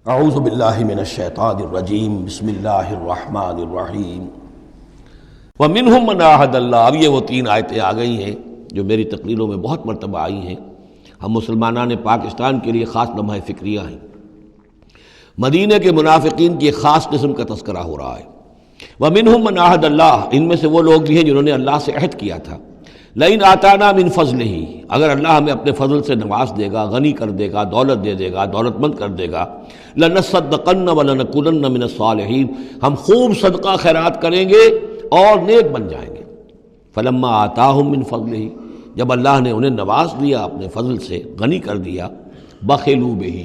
اعوذ باللہ من الشیطان الرجیم بسم اللہ الرحمن الرحیم ومنہم من عاہد اللہ۔ اب یہ وہ تین آیتیں آ گئی ہیں جو میری تقریروں میں بہت مرتبہ آئی ہیں۔ ہم مسلمانان پاکستان کے لیے خاص لمحہ فکریہ ہیں۔ مدینہ کے منافقین کی ایک خاص قسم کا تذکرہ ہو رہا ہے۔ ومنہم من عاہد اللہ، ان میں سے وہ لوگ بھی ہیں جنہوں نے اللہ سے عہد کیا تھا، لئن آتانا من فضلہ، اگر اللہ ہمیں اپنے فضل سے نواز دے گا، غنی کر دے گا، دولت دے دے گا، دولت مند کر دے گا، لنصدقن ولنکونن من الصالحین، ہم خوب صدقہ خیرات کریں گے اور نیک بن جائیں گے۔ فلما آتاہم من فضلہ، جب اللہ نے انہیں نواز دیا اپنے فضل سے، غنی کر دیا، بخلوا بہ،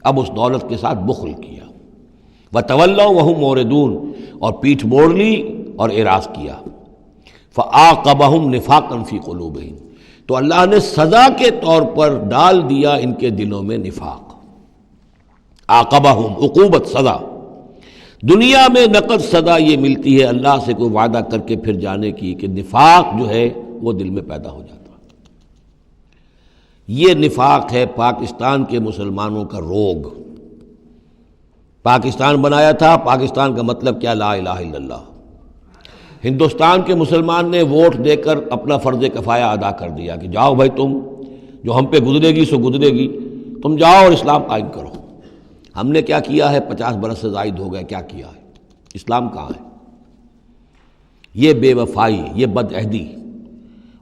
اب اس دولت کے ساتھ بخل کیا، وتولوا وہم معرضون، اور پیٹھ موڑ لی اور اعراض کیا، فعاقبہم نفاقا فی قلوبہم، تو اللہ نے سزا کے طور پر ڈال دیا ان کے دلوں میں نفاق۔ عاقبہم، عقوبت، سزا۔ دنیا میں نقد سزا یہ ملتی ہے اللہ سے کوئی وعدہ کر کے پھر جانے کی کہ نفاق جو ہے وہ دل میں پیدا ہو جاتا ہے۔ یہ نفاق ہے پاکستان کے مسلمانوں کا روگ۔ پاکستان بنایا تھا، پاکستان کا مطلب کیا؟ لا الہ الا اللہ۔ ہندوستان کے مسلمان نے ووٹ دے کر اپنا فرض کفایہ ادا کر دیا کہ جاؤ بھائی، تم جو ہم پہ گزرے گی سو گزرے گی، تم جاؤ اور اسلام قائم کرو۔ ہم نے کیا کیا ہے؟ 50 برس سے زائد ہو گئے، کیا کیا ہے؟ اسلام کہاں ہے؟ یہ بے وفائی، یہ بد عہدی،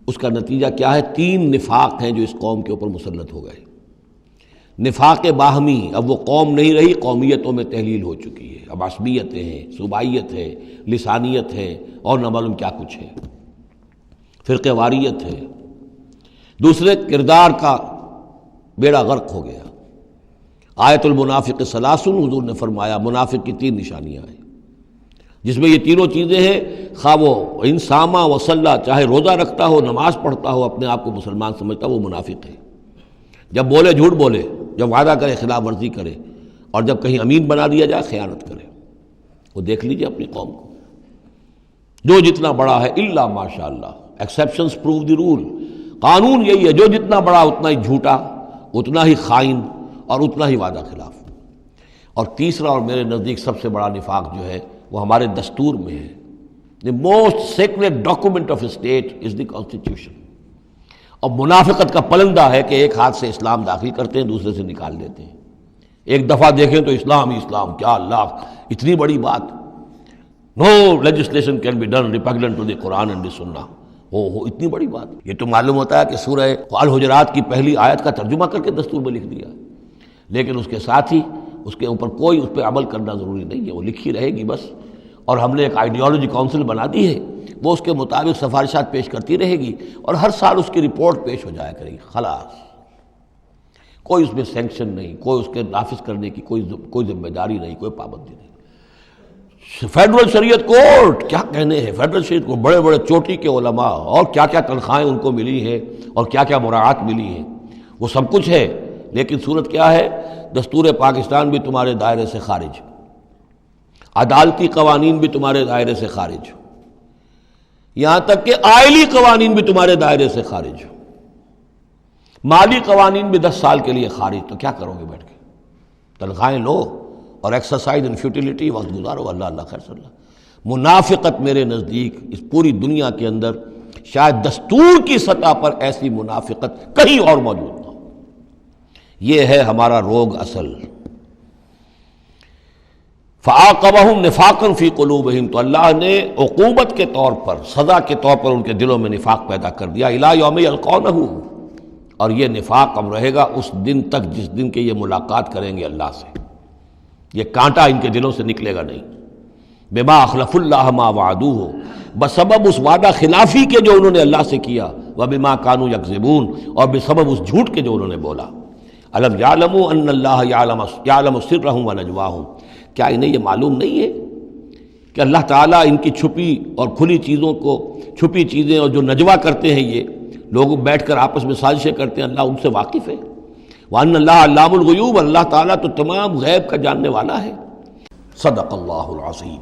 اس کا نتیجہ کیا ہے؟ 3 نفاق ہیں جو اس قوم کے اوپر مسلط ہو گئے۔ نفاق باہمی، اب وہ قوم نہیں رہی، قومیتوں میں تحلیل ہو چکی ہے، اب عصبیتیں ہیں، صوبائیت ہے، لسانیت ہے، اور نہ معلوم کیا کچھ ہے، فرقہ واریت ہے۔ دوسرے، کردار کا بیڑا غرق ہو گیا۔ آیت المنافق ثلاث، حضور نے فرمایا منافق کی 3 نشانیاں ہیں، جس میں یہ تینوں چیزیں ہیں، خواہ وہ انسامہ وصلہ، چاہے روزہ رکھتا ہو، نماز پڑھتا ہو، اپنے آپ کو مسلمان سمجھتا ہو، وہ منافق ہے۔ جب بولے جھوٹ بولے، جب وعدہ کرے خلاف ورزی کرے، اور جب کہیں امین بنا دیا جائے خیانت کرے۔ وہ دیکھ لیجئے اپنی قوم کو، جو جتنا بڑا ہے الا ماشاء اللہ، ایکسیپشنز پروو دی رول، قانون یہی ہے، جو جتنا بڑا اتنا ہی جھوٹا، اتنا ہی خائن، اور اتنا ہی وعدہ خلاف۔ اور تیسرا اور میرے نزدیک سب سے بڑا نفاق جو ہے وہ ہمارے دستور میں ہے۔ The most secret document of state is the constitution. اور منافقت کا پلندہ ہے کہ ایک ہاتھ سے اسلام داخل کرتے ہیں، دوسرے سے نکال دیتے ہیں۔ ایک دفعہ دیکھیں تو اسلام ہی اسلام، کیا اللہ، اتنی بڑی بات، no legislation can be done repugnant to the Quran and the Sunnah, اتنی بڑی بات۔ یہ تو معلوم ہوتا ہے کہ سورہ الحجرات کی پہلی آیت کا ترجمہ کر کے دستور میں لکھ دیا، لیکن اس کے ساتھ ہی اس کے اوپر کوئی اس پہ عمل کرنا ضروری نہیں ہے، وہ لکھی رہے گی بس۔ اور ہم نے ایک آئیڈیالوجی کونسل بنا دی ہے، وہ اس کے مطابق سفارشات پیش کرتی رہے گی، اور ہر سال اس کی رپورٹ پیش ہو جایا کرے گی، خلاص۔ کوئی اس میں سینکشن نہیں، کوئی اس کے نافذ کرنے کی کوئی ذمہ داری نہیں، کوئی پابندی نہیں۔ فیڈرل شریعت کورٹ، کیا کہنے ہیں فیڈرل شریعت کو، بڑے بڑے چوٹی کے علماء، اور کیا کیا تنخواہیں ان کو ملی ہیں، اور کیا کیا مراعات ملی ہیں، وہ سب کچھ ہے، لیکن صورت کیا ہے؟ دستور پاکستان بھی تمہارے دائرے سے خارج، عدالتی قوانین بھی تمہارے دائرے سے خارج، یہاں تک کہ آئلی قوانین بھی تمہارے دائرے سے خارج، مالی قوانین بھی 10 سال کے لیے خارج۔ تو کیا کرو گے بیٹھ کے؟ تنخواہیں لو اور ایکسرسائز ان فیوٹیلیٹی، وقت گزارو، اللہ اللہ خیر صلی اللہ۔ منافقت میرے نزدیک اس پوری دنیا کے اندر شاید دستور کی سطح پر ایسی منافقت کہیں اور موجود نہ ہو۔ یہ ہے ہمارا روگ اصل۔ فعاقبہم نفاقا فی قلوبہم، تو اللہ نے عقوبت کے طور پر، سزا کے طور پر ان کے دلوں میں نفاق پیدا کر دیا، الی یوم یلقونہ، اور یہ نفاق اب رہے گا اس دن تک جس دن کے یہ ملاقات کریں گے اللہ سے۔ یہ کانٹا ان کے دلوں سے نکلے گا نہیں۔ بما اخلف اللہ ما وعدوہ، بسبب اس وعدہ خلافی کے جو انہوں نے اللہ سے کیا، وبما کانوا یکذبون، اور بسبب اس جھوٹ کے جو انہوں نے بولا۔ الم یعلموا ان اللہ یعلم سرہم ونجواہم، کیا انہیں یہ معلوم نہیں ہے کہ اللہ تعالیٰ ان کی چھپی اور کھلی چیزوں کو، چھپی چیزیں اور جو نجوا کرتے ہیں یہ لوگ بیٹھ کر آپس میں سازشیں کرتے ہیں، اللہ ان سے واقف ہے۔ وَأَنَّ اللَّهَ عَلَّامُ الْغُیُوبِ، اللہ تعالیٰ تو تمام غیب کا جاننے والا ہے۔ صدق اللہ العظیم۔